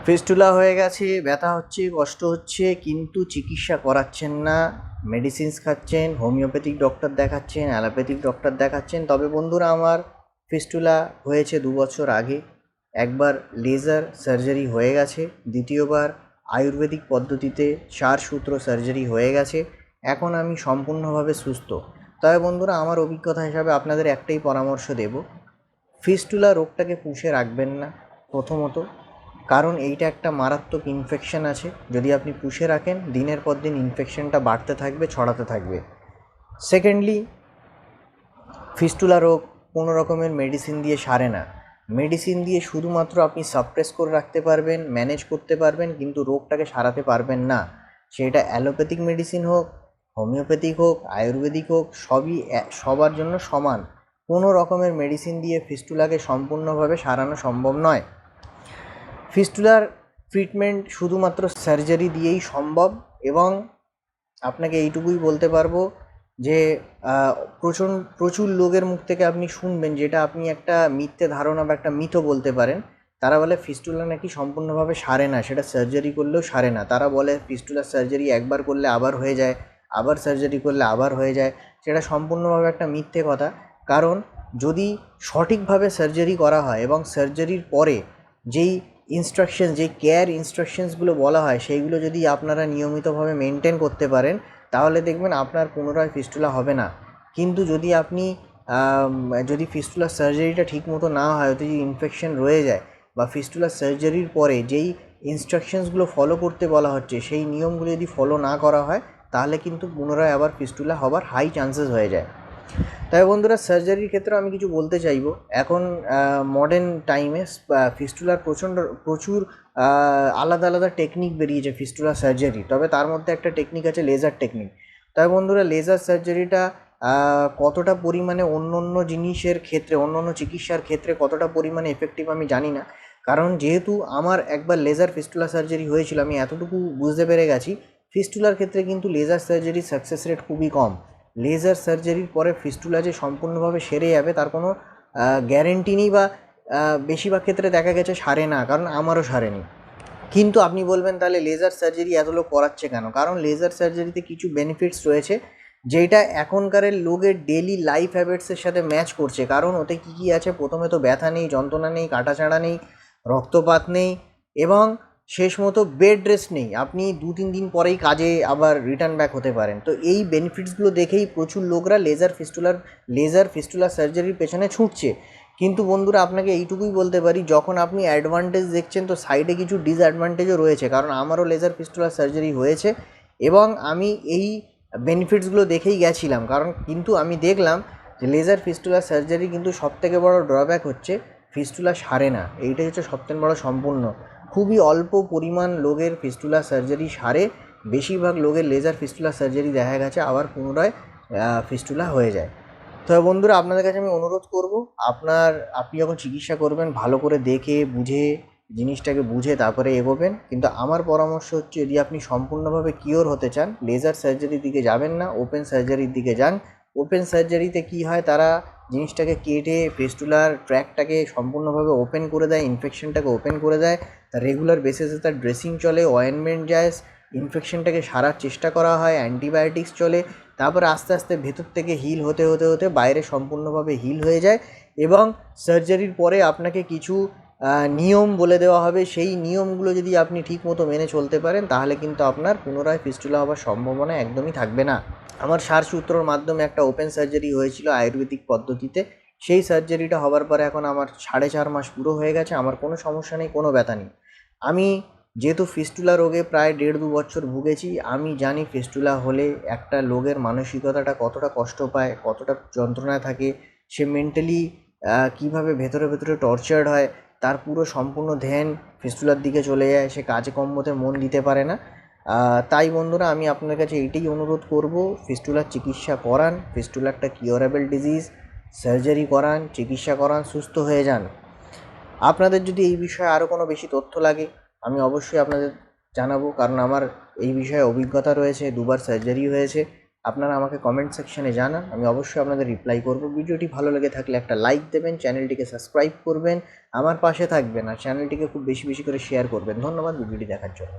Fistula হয়ে গেছে, ব্যথা হচ্ছে, কষ্ট হচ্ছে, কিন্তু চিকিৎসা করাচ্ছেন না। মেডিসিনস খাচ্ছেন, হোমিওপ্যাথিক ডক্টর দেখাচ্ছেন, অ্যালোপ্যাথিক ডক্টর দেখাচ্ছেন। তবে বন্ধুরা, আমার ফিস্টুলা হয়েছে 2 বছর আগে। একবার লেজার সার্জারি হয়ে গেছে, দ্বিতীয়বার আয়ুর্বেদিক পদ্ধতিতে 4 সূত্র সার্জারি হয়ে গেছে। এখন আমি সম্পূর্ণভাবে সুস্থ। তবে বন্ধুরা, আমার অভিজ্ঞতা হিসাবে আপনাদের একটাই পরামর্শ দেব, ফিস্টুলা রোগটাকে পুষে রাখবেন না প্রথমত, কারণ এইটা একটা মারাত্মক ইনফেকশন আছে। যদি আপনি পুষে রাখেন, দিনের পর দিন ইনফেকশনটা বাড়তে থাকবে, ছড়াতে থাকবে। সেকেন্ডলি, ফিস্টুলা রোগ কোনো রকমের মেডিসিন দিয়ে সারে না। মেডিসিন দিয়ে শুধুমাত্র আপনি সাপ্রেস করে রাখতে পারবেন, ম্যানেজ করতে পারবেন, কিন্তু রোগটাকে সারাতে পারবেন না। সেটা অ্যালোপ্যাথিক মেডিসিন হোক, হোমিওপ্যাথিক হোক, আয়ুর্বেদিক হোক, সবই সবার জন্য সমান। কোনো রকমের মেডিসিন দিয়ে ফিস্টুলাকে সম্পূর্ণভাবে সারানো সম্ভব নয়। ফিস্টুলার ট্রিটমেন্ট শুধুমাত্র সার্জারি দিয়েই সম্ভব। এবং আপনাকে এইটুকুই বলতে পারবো যে প্রচুর লোকের মুখ থেকে আপনি শুনবেন, যেটা আপনি একটা মিথ্যে ধারণা বা একটা মিথও বলতে পারেন। তারা বলে ফিস্টুলা নাকি সম্পূর্ণভাবে সারে না, সেটা সার্জারি করলেও সারে না। তারা বলে ফিস্টুলার সার্জারি একবার করলে আবার হয়ে যায়, আবার সার্জারি করলে আবার হয়ে যায়। সেটা সম্পূর্ণভাবে একটা মিথ্যে কথা। কারণ যদি সঠিকভাবে সার্জারি করা হয় এবং সার্জারির পরে যেই ইনস্ট্রাকশনস, যেই কেয়ার ইনস্ট্রাকশনসগুলো বলা হয়, সেইগুলো যদি আপনারা নিয়মিতভাবে মেনটেন করতে পারেন, তাহলে দেখবেন আপনার পুনরায় ফিস্টুলা হবে না। কিন্তু যদি ফিস্টুলার সার্জারিটা ঠিকমতো না হয়, যদি ইনফেকশন রয়ে যায়, বা ফিস্টুলার সার্জারির পরে যেই ইনস্ট্রাকশনসগুলো ফলো করতে বলা হচ্ছে সেই নিয়মগুলো যদি ফলো না করা হয়, তাহলে কিন্তু পুনরায় আবার ফিস্টুলা হবার হাই চান্সেস হয়ে যায়। তবে বন্ধুরা, সার্জারির ক্ষেত্রে আমি কিছু বলতে চাইবো। এখন মডার্ন টাইমে ফিস্টুলার প্রচুর আলাদা আলাদা টেকনিক বেরিয়েছে ফিস্টুলার সার্জারি। তবে তার মধ্যে একটা টেকনিক আছে লেজার টেকনিক। তবে বন্ধুরা, লেজার সার্জারিটা কতটা পরিমাণে অন্য অন্য জিনিসের ক্ষেত্রে, অন্য অন্য চিকিৎসার ক্ষেত্রে কতটা পরিমাণে এফেক্টিভ আমি জানি না। কারণ যেহেতু আমার একবার লেজার ফিস্টুলা সার্জারি হয়েছিল, আমি এতটুকু বুঝতে পেরে গেছি, ফিস্টুলার ক্ষেত্রে কিন্তু লেজার সার্জারির সাকসেস রেট খুবই কম। লেজার সার্জারির পরে ফিস্টুলা যে সম্পূর্ণভাবে সেরে যাবে তার কোনো গ্যারেন্টি নেই, বা বেশিরভাগ ক্ষেত্রে দেখা গেছে সারে না, কারণ আমারও সারেনি। কিন্তু আপনি বলবেন তাহলে লেজার সার্জারি এত লোক করাচ্ছে কেন? কারণ লেজার সার্জারিতে কিছু বেনিফিটস রয়েছে, যেটা এখনকারের লোকের ডেলি লাইফ হ্যাবিটসের সাথে ম্যাচ করছে। কারণ ওতে কী কী আছে? প্রথমে তো ব্যথা নেই, যন্ত্রণা নেই, কাটাছাড়া নেই, রক্তপাত নেই, এবং শেষ মতো বেড রেস্ট নেই। আপনি 2-3 দিন পরেই কাজে আবার রিটার্ন ব্যাক হতে পারেন। তো এই বেনিফিটসগুলো দেখেই প্রচুর লোকরা লেজার ফিস্টুলার সার্জারির পেছনে ছুটছে। কিন্তু বন্ধুরা, আপনাকে এইটুকুই বলতে পারি, যখন আপনি অ্যাডভান্টেজ দেখছেন, তো সাইডে কিছু ডিসঅ্যাডভান্টেজও রয়েছে। কারণ আমারও লেজার ফিস্টুলার সার্জারি হয়েছে এবং আমি এই বেনিফিটসগুলো দেখেই গেছিলাম। কিন্তু আমি দেখলাম যে লেজার ফিস্টুলার সার্জারি কিন্তু সবথেকে বড় ড্রব্যাক হচ্ছে ফিস্টুলা সারে না। এইটাই হচ্ছে সবথেকে বড় সম্পূর্ণ। খুবই অল্প পরিমাণ লোকের ফিস্টুলা সার্জারি সারে, বেশিরভাগ লোকের লেজার ফিস্টুলা সার্জারি দেখা গেছে আবার পুনরায় ফিস্টুলা হয়ে যায়। তো বন্ধুরা, আপনাদের কাছে আমি অনুরোধ করব, আপনি যখন চিকিৎসা করবেন, ভালো করে দেখে বুঝে, জিনিসটাকে বুঝে তারপরে এগোবেন। কিন্তু আমার পরামর্শ হচ্ছে, যদি আপনি সম্পূর্ণভাবে কিওর হতে চান, লেজার সার্জারির দিকে যাবেন না, ওপেন সার্জারির দিকে যান। ওপেন সার্জারিতে কী হয়, তারা জিনিসটাকে কেটে ফিস্টুলার ট্র্যাকটাকে সম্পূর্ণভাবে ওপেন করে দেয়, ইনফেকশনটাকে ওপেন করে দেয়। তার রেগুলার বেসিসে তার ড্রেসিং চলে, অয়েনমেন্ট যায়, ইনফেকশনটাকে সারার চেষ্টা করা হয়, অ্যান্টিবায়োটিক্স চলে। তারপরে আস্তে আস্তে ভেতর থেকে হিল হতে হতে হতে বাইরে সম্পূর্ণভাবে হিল হয়ে যায়। এবং সার্জারির পরে আপনাকে কিছু নিয়ম বলে দেওয়া হবে। সেই নিয়মগুলো যদি আপনি ঠিকমতো মেনে চলতে পারেন, তাহলে কিন্তু আপনার পুনরায় ফিস্টুলা হওয়ার সম্ভাবনা একদমই থাকবে না। আমার সারসূত্রর মাধ্যমে একটা ওপেন সার্জারি হয়েছিল আয়ুর্বেদিক পদ্ধতিতে। সেই সার্জারিটা হওয়ার পরে এখন আমার 4.5 মাস পুরো হয়ে গেছে, আমার কোনো সমস্যা নেই, কোনো ব্যথা নেই। আমি যেহেতু ফিস্টুলা রোগে প্রায় 1.5-2 বছর ভুগেছি, আমি জানি ফিস্টুলা হলে একটা লোকের মানসিকতাটা কতটা কষ্ট পায়, কতটা যন্ত্রণায় থাকে, সে মেন্টালি কীভাবে ভেতরে ভেতরে টর্চার্ড হয়, তার পুরো সম্পূর্ণ ধ্যান ফিস্টুলার দিকে চলে যায়, সে কাজকর্মতে মন দিতে পারে না। তাই বন্ধুরা, আমি আপনার কাছে এইটাই অনুরোধ করব, ফিস্টুলার চিকিৎসা করান। ফিস্টুলা একটা কিওরেবল ডিজিজ। সার্জারি করান, চিকিৎসা করান, সুস্থ হয়ে যান। আপনাদের যদি এই বিষয়ে আরও কোনো বেশি তথ্য লাগে, আমি অবশ্যই আপনাদের জানাবো, কারণ আমার এই বিষয়ে অভিজ্ঞতা রয়েছে, 2বার সার্জারি হয়েছে। আপনারা আমাকে কমেন্ট সেকশানে জানান, আমি অবশ্যই আপনাদের রিপ্লাই করব। ভিডিওটি ভালো লেগে থাকলে একটা লাইক দেবেন, চ্যানেলটিকে সাবস্ক্রাইব করবেন, আমার পাশে থাকবেন আর চ্যানেলটিকে খুব বেশি বেশি করে শেয়ার করবেন। ধন্যবাদ ভিডিওটি দেখার জন্য।